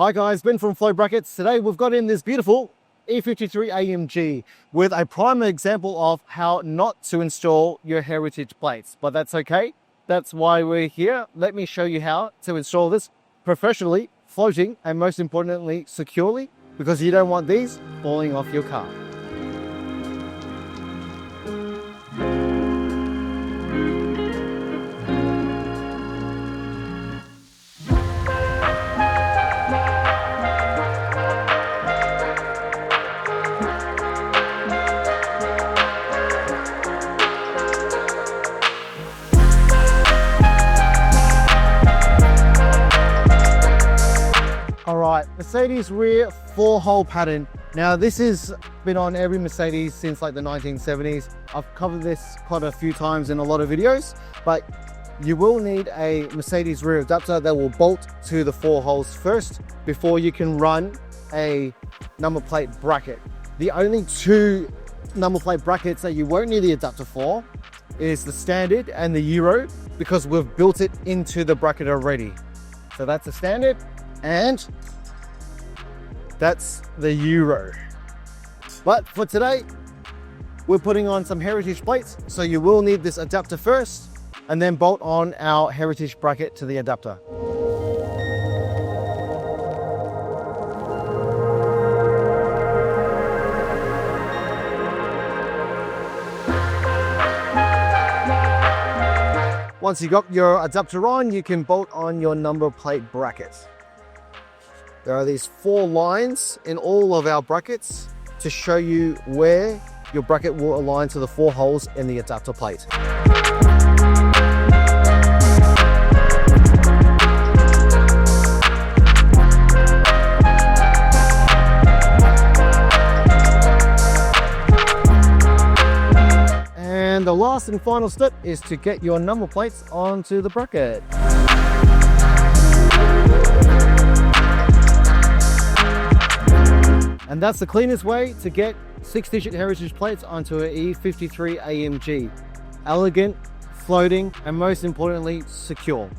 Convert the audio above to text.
Hi guys, Ben from Flow Brackets. Today we've got in this beautiful E53 AMG with a prime example of how not to install your heritage plates, but that's okay. That's why we're here. Let me show you how to install this professionally, floating, and most importantly, securely, because you don't want these falling off your car. Alright, Mercedes rear 4-hole pattern. Now this has been on every Mercedes since like the 1970s. I've covered this quite a few times in a lot of videos, but you will need a Mercedes rear adapter that will bolt to the 4 holes first before you can run a number plate bracket. The only 2 number plate brackets that you won't need the adapter for is the standard and the Euro, because we've built it into the bracket already. So that's the standard and that's the Euro. But for today, we're putting on some heritage plates, so you will need this adapter first and then bolt on our heritage bracket to the adapter. Once you got your adapter on, you can bolt on your number plate bracket. There are these 4 lines in all of our brackets to show you where your bracket will align to the 4 holes in the adapter plate. And the last and final step is to get your number plates onto the bracket. And that's the cleanest way to get 6-digit heritage plates onto an E53 AMG. Elegant, floating, and most importantly, secure.